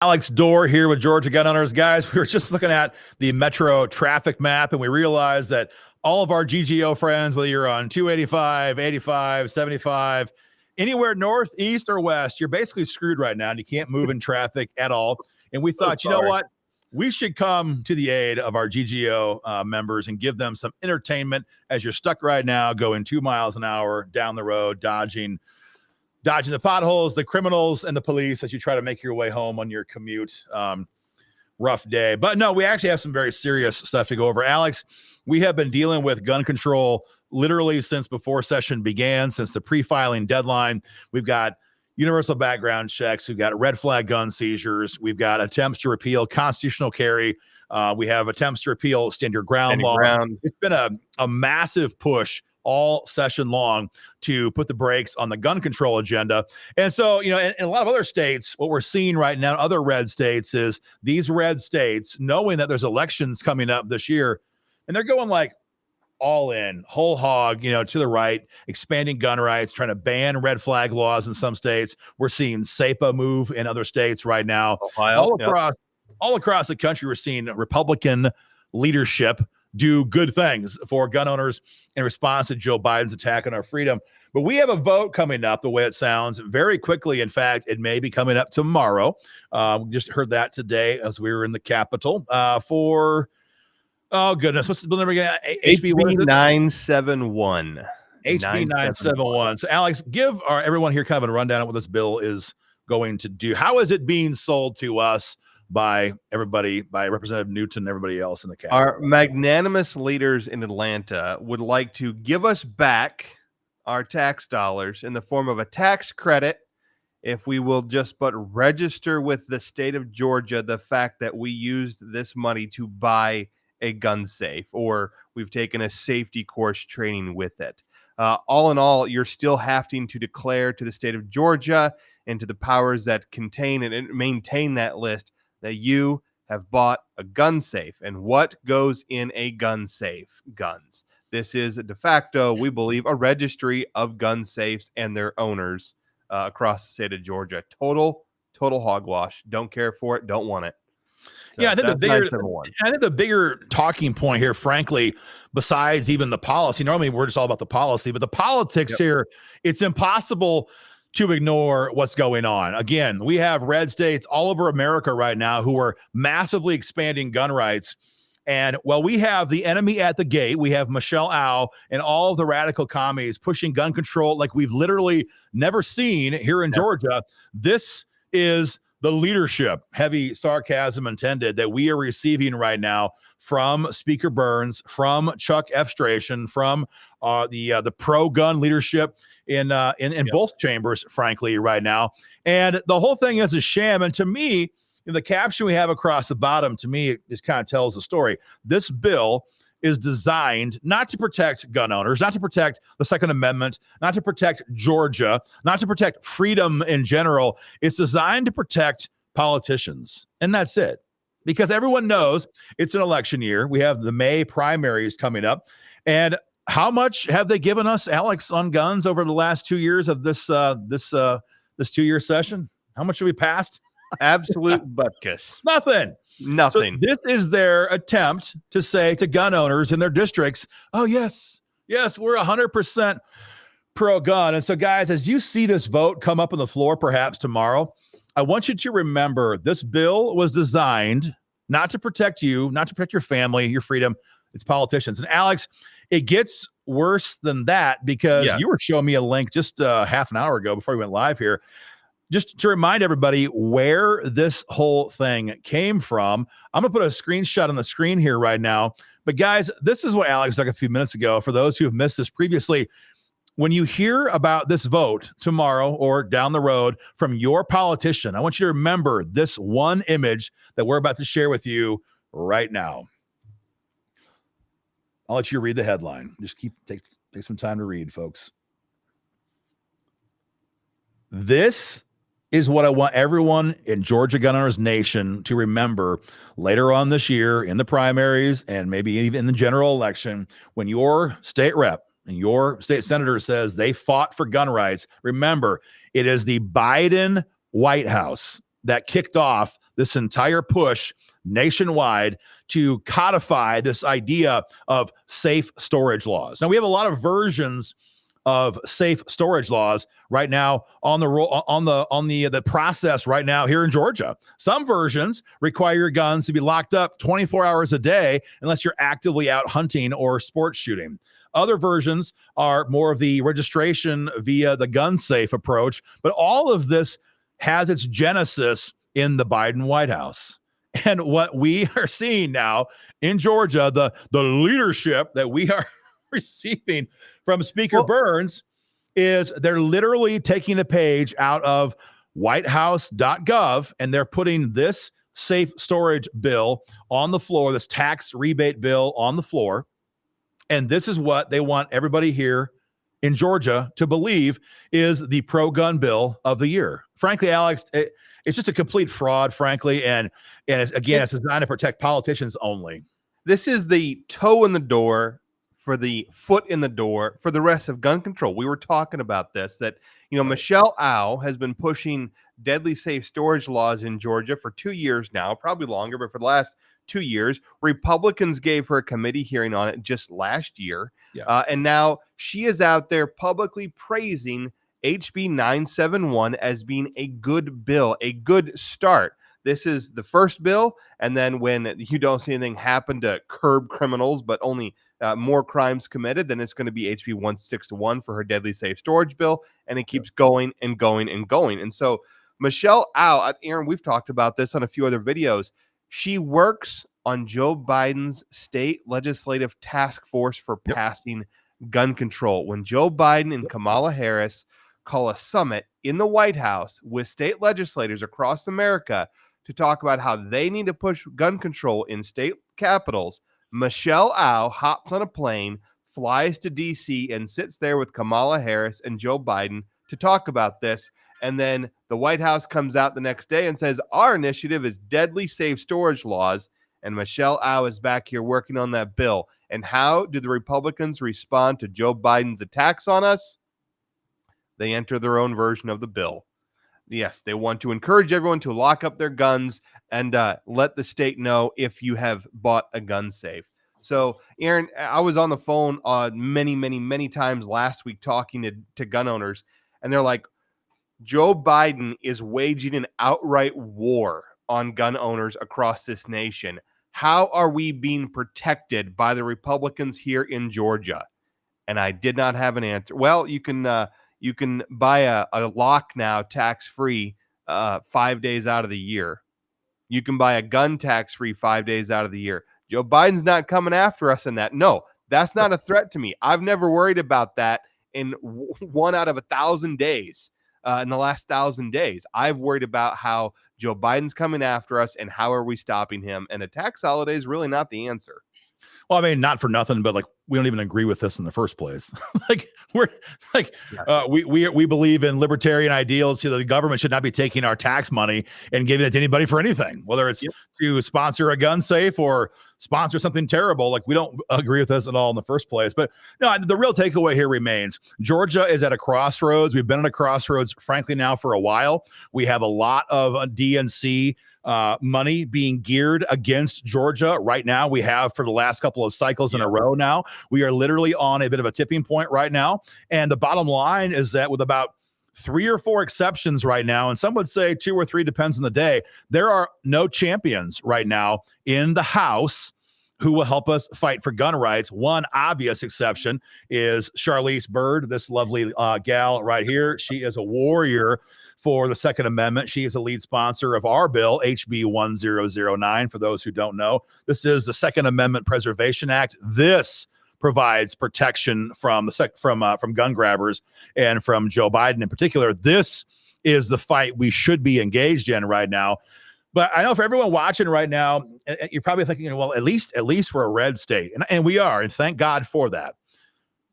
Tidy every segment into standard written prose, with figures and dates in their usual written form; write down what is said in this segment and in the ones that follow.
Alex Dorr here with Georgia Gun Owners. Guys, we were just looking at the metro traffic map, and we realized that all of our GGO friends, whether you're on 285, 85, 75, anywhere north, east, or west, you're basically screwed right now, and you can't move in traffic at all. And we thought, you know what? We should come to the aid of our GGO members and give them some entertainment as you're stuck right now going 2 miles an hour down the road, dodging the potholes, the criminals, and the police as you try to make your way home on your commute. Rough day. But no, we actually have some very serious stuff to go over. Alex, we have been dealing with gun control literally since before session began, since the pre-filing deadline. We've got universal background checks. We've got red flag gun seizures. We've got attempts to repeal constitutional carry. We have attempts to repeal stand your ground law. It's been a massive push all session long to put the brakes on the gun control agenda. And so, in a lot of other states, what we're seeing right now, other red states, is these red states, knowing that there's elections coming up this year, and they're going like all in, whole hog, to the right, expanding gun rights, trying to ban red flag laws in some states. We're seeing SEPA move in other states right now. Ohio, all across the country, we're seeing Republican leadership do good things for gun owners in response to Joe Biden's attack on our freedom. But we have a vote coming up, the way it sounds, very quickly. In fact, it may be coming up tomorrow. We just heard that today as we were in the Capitol for, oh goodness, what's the bill number again? HB 971. HB 971. So Alex, give everyone here kind of a rundown of what this bill is going to do. How is it being sold to us by everybody, by Representative Newton and everybody else in the Capitol? Our magnanimous leaders in Atlanta would like to give us back our tax dollars in the form of a tax credit if we will just but register with the state of Georgia the fact that we used this money to buy a gun safe, or we've taken a safety course training with it. All in all, you're still having to declare to the state of Georgia and to the powers that contain and maintain that list that you have bought a gun safe. And what goes in a gun safe? Guns. This is de facto, we believe, a registry of gun safes and their owners across the state of Georgia. Total hogwash. Don't care for it. Don't want it. So yeah, I think the bigger talking point here, frankly, besides even the policy, normally we're just all about the policy, but the politics here, it's impossible to ignore what's going on. Again, we have red states all over America right now who are massively expanding gun rights. And while we have the enemy at the gate, we have Michelle Au and all of the radical commies pushing gun control like we've literally never seen here in Georgia. This is the leadership, heavy sarcasm intended, that we are receiving right now from Speaker Burns, from Chuck Effstration, from the pro-gun leadership in both chambers, frankly, right now. And the whole thing is a sham. And to me, the caption we have across the bottom, to me, it just kind of tells the story. This bill is designed not to protect gun owners, not to protect the Second Amendment, not to protect Georgia, not to protect freedom in general. It's designed to protect politicians. And that's it. Because everyone knows it's an election year. We have the May primaries coming up. And how much have they given us, Alex, on guns over the last 2 years of this 2-year session? How much have we passed? Absolute butkus. Nothing. So this is their attempt to say to gun owners in their districts, oh, yes, we're 100% pro-gun. And so, guys, as you see this vote come up on the floor perhaps tomorrow, I want you to remember this bill was designed not to protect you, not to protect your family, your freedom. It's politicians. And, Alex, it gets worse than that because you were showing me a link just half an hour ago before we went live here, just to remind everybody where this whole thing came from. I'm going to put a screenshot on the screen here right now. But guys, this is what Alex took a few minutes ago. For those who have missed this previously, when you hear about this vote tomorrow or down the road from your politician, I want you to remember this one image that we're about to share with you right now. I'll let you read the headline. Just take some time to read, folks. This is what I want everyone in Georgia Gun Owners Nation to remember later on this year in the primaries and maybe even in the general election. When your state rep and your state senator says they fought for gun rights, remember, it is the Biden White House that kicked off this entire push nationwide to codify this idea of safe storage laws. Now, we have a lot of versions of safe storage laws right now on the process right now here in Georgia. Some versions require your guns to be locked up 24 hours a day unless you're actively out hunting or sports shooting. Other versions are more of the registration via the gun safe approach, but all of this has its genesis in the Biden White House. And what we are seeing now in Georgia, the leadership that we are receiving from Speaker Burns is they're literally taking a page out of whitehouse.gov and they're putting this safe storage bill on the floor, this tax rebate bill on the floor. And this is what they want everybody here in Georgia to believe is the pro-gun bill of the year. Frankly, Alex, it's just a complete fraud, frankly. And it's designed to protect politicians only. This is the toe in the door for the foot in the door for the rest of gun control. We were talking about this, that, Michelle Au has been pushing deadly safe storage laws in Georgia for 2 years now, probably longer, but for the last 2 years. Republicans gave her a committee hearing on it just last year. Yeah. And now she is out there publicly praising HB 971 as being a good bill, a good start. This is the first bill. And then when you don't see anything happen to curb criminals, but only more crimes committed, then it's going to be HB 161 for her deadly safe storage bill. And it keeps going and going and going. And so Michelle Au, Aaron, we've talked about this on a few other videos. She works on Joe Biden's state legislative task force for passing gun control. When Joe Biden and Kamala Harris call a summit in the White House with state legislators across America to talk about how they need to push gun control in state capitals, Michelle Au hops on a plane, flies to D.C., and sits there with Kamala Harris and Joe Biden to talk about this. And then the White House comes out the next day and says, our initiative is deadly safe storage laws. And Michelle Au is back here working on that bill. And how do the Republicans respond to Joe Biden's attacks on us? They enter their own version of the bill. Yes, they want to encourage everyone to lock up their guns and let the state know if you have bought a gun safe. So, Aaron, I was on the phone many times last week talking to gun owners, and they're like, Joe Biden is waging an outright war on gun owners across this nation. How are we being protected by the Republicans here in Georgia? And I did not have an answer. Well, you can buy a lock now tax-free 5 days out of the year. You can buy a gun tax-free 5 days out of the year. Joe Biden's not coming after us in that. No, that's not a threat to me. I've never worried about that in 1 out of 1,000 days. In the last 1,000 days, I've worried about how Joe Biden's coming after us and how are we stopping him. And a tax holiday is really not the answer. Well, I mean, not for nothing, but we don't even agree with this in the first place. We believe in libertarian ideals. The government should not be taking our tax money and giving it to anybody for anything, whether it's to sponsor a gun safe or sponsor something terrible. We don't agree with this at all in the first place. But no, the real takeaway here remains Georgia is at a crossroads. We've been at a crossroads, frankly, now for a while. We have a lot of DNC money being geared against Georgia right now. We have for the last couple of cycles in a row now. We are literally on a bit of a tipping point right now. And the bottom line is that with about 3 or 4 exceptions right now, and some would say 2 or 3, depends on the day, there are no champions right now in the House who will help us fight for gun rights. One obvious exception is Charisse Bird, this lovely gal right here. She is a warrior for the Second Amendment. She is a lead sponsor of our bill, HB 1009. For those who don't know, this is the Second Amendment Preservation Act. This provides protection from gun grabbers and from Joe Biden in particular. This is the fight we should be engaged in right now. But I know for everyone watching right now, you're probably thinking, well, at least we're a red state, and we are, and thank God for that.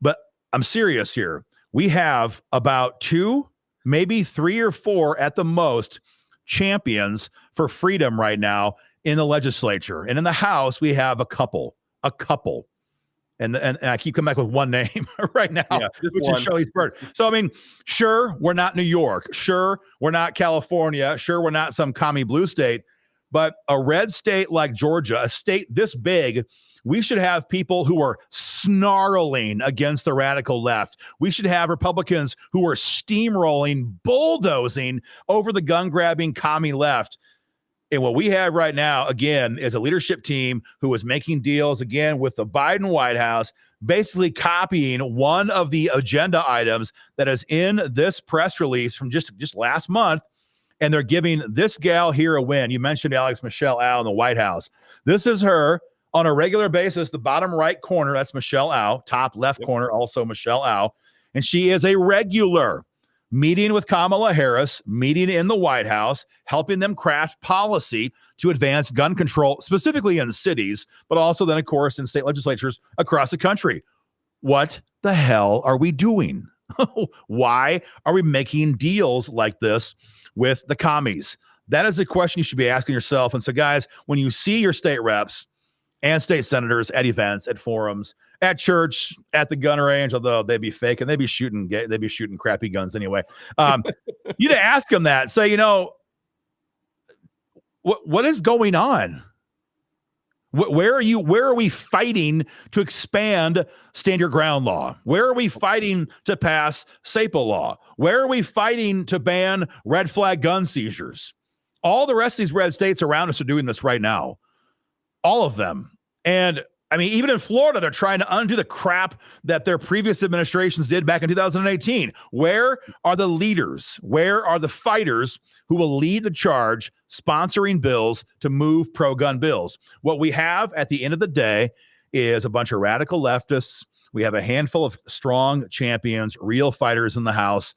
But I'm serious here. We have about 2, maybe 3 or 4 at the most champions for freedom right now in the legislature. And in the House, we have a couple. And I keep coming back with one name right now, which is Charisse Bird. So, I mean, sure, we're not New York. Sure, we're not California. Sure, we're not some commie blue state. But a red state like Georgia, a state this big, we should have people who are snarling against the radical left. We should have Republicans who are steamrolling, bulldozing over the gun-grabbing commie left. And what we have right now, again, is a leadership team who is making deals, again, with the Biden White House, basically copying one of the agenda items that is in this press release from just last month. And they're giving this gal here a win. You mentioned Alex Michelle Au in the White House. This is her on a regular basis, the bottom right corner, that's Michelle Au. Top left corner, also Michelle Au. And she is a regular meeting with Kamala Harris, meeting in the White House, helping them craft policy to advance gun control, specifically in cities, but also then, of course, in state legislatures across the country. What the hell are we doing? Why are we making deals like this with the commies? That is a question you should be asking yourself. And so, guys, when you see your state reps and state senators at events, at forums, at church, at the gun range, although they'd be fake and they'd be shooting crappy guns anyway. You to ask them that, say, you know, what is going on? Where are we fighting to expand stand your ground law? Where are we fighting to pass SAPA law? Where are we fighting to ban red flag gun seizures? All the rest of these red states around us are doing this right now. All of them. And I mean, even in Florida, they're trying to undo the crap that their previous administrations did back in 2018. Where are the leaders? Where are the fighters who will lead the charge sponsoring bills to move pro-gun bills? What we have at the end of the day is a bunch of radical leftists. We have a handful of strong champions, real fighters in the House.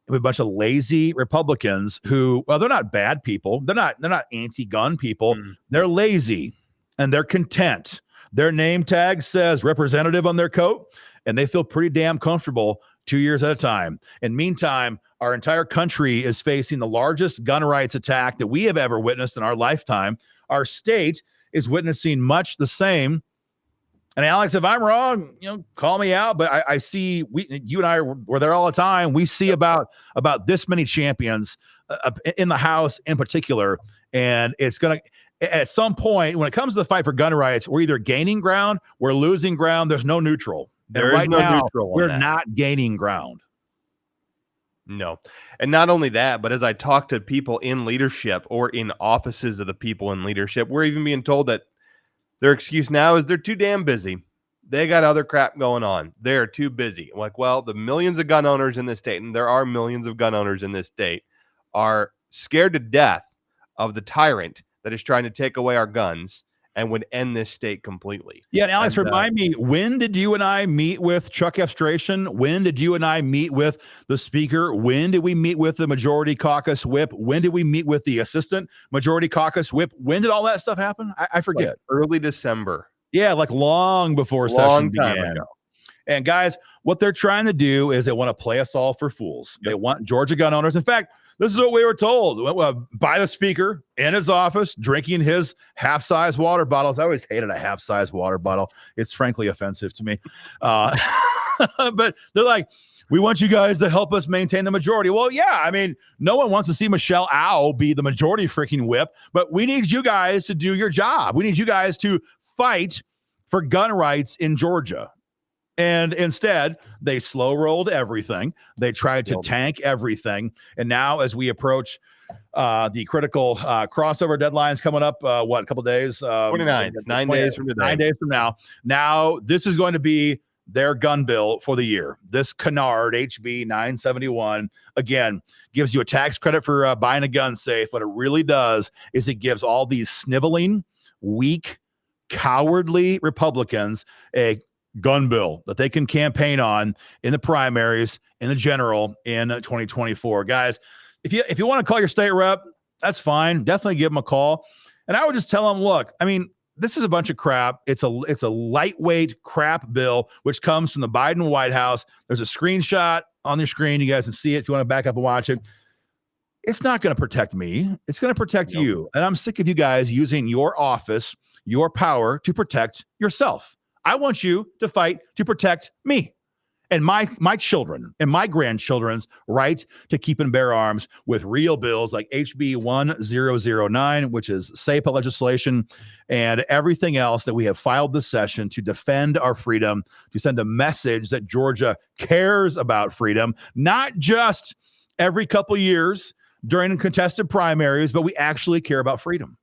We have a bunch of lazy Republicans who, well, they're not bad people. They're not anti-gun people. They're lazy and they're content. Their name tag says representative on their coat, and they feel pretty damn comfortable 2 years at a time. And meantime, our entire country is facing the largest gun rights attack that we have ever witnessed in our lifetime. Our state is witnessing much the same. And Alex, if I'm wrong, you know, call me out. But I see you and I were there all the time. We see about this many champions in the House in particular, and it's going to. At some point, when it comes to the fight for gun rights, we're either gaining ground, we're losing ground. There's no neutral. There is no neutral. We're not gaining ground. No. And not only that, but as I talk to people in leadership or in offices of the people in leadership, we're even being told that their excuse now is they're too damn busy. They got other crap going on. They're too busy. I'm like, well, the millions of gun owners in this state, and there are millions of gun owners in this state, are scared to death of the tyrant that is trying to take away our guns and would end this state completely. Yeah, and Alex, remind me, when did you and I meet with Chuck Effstration? When did you and I meet with the speaker? When did we meet with the majority caucus whip? When did we meet with the assistant majority caucus whip? When did all that stuff happen? I forget. Like early December. Yeah, like long before session began. Ago. And guys, what they're trying to do is they want to play us all for fools. Yep. They want Georgia gun owners. In fact, this is what we were told by the speaker in his office, drinking his half-size water bottles. I always hated a half-size water bottle. It's frankly offensive to me. But they're like, we want you guys to help us maintain the majority. Well, yeah, I mean, no one wants to see Michelle Au be the majority freaking whip, but we need you guys to do your job. We need you guys to fight for gun rights in Georgia. And instead, they slow rolled everything. They tried to tank everything. And now, as we approach the critical crossover deadlines coming up, a couple days? 29, 9 days from today. 9 days from now. Now, this is going to be their gun bill for the year. This canard, HB 971, again, gives you a tax credit for buying a gun safe. What it really does is it gives all these sniveling, weak, cowardly Republicans a gun bill that they can campaign on in the primaries, in the general, in 2024. Guys, if you want to call your state rep, that's fine. Definitely give them a call. And I would just tell them, look, I mean, this is a bunch of crap. It's a lightweight crap bill, which comes from the Biden White House. There's a screenshot on your screen. You guys can see it if you want to back up and watch it. It's not going to protect me. It's going to protect you. And I'm sick of you guys using your office, your power to protect yourself. I want you to fight to protect me. and my children and my grandchildren's right to keep and bear arms with real bills like HB 1009, which is SAPA legislation, and everything else that we have filed this session to defend our freedom, to send a message that Georgia cares about freedom, not just every couple years during contested primaries, but we actually care about freedom.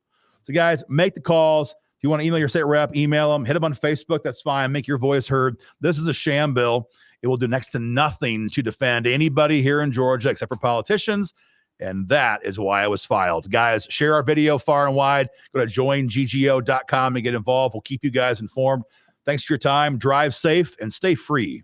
So guys, make the calls. If you want to email your state rep, email them, hit them on Facebook. That's fine. Make your voice heard. This is a sham bill. It will do next to nothing to defend anybody here in Georgia except for politicians. And that is why it was filed. Guys, share our video far and wide. Go to joinggo.com and get involved. We'll keep you guys informed. Thanks for your time. Drive safe and stay free.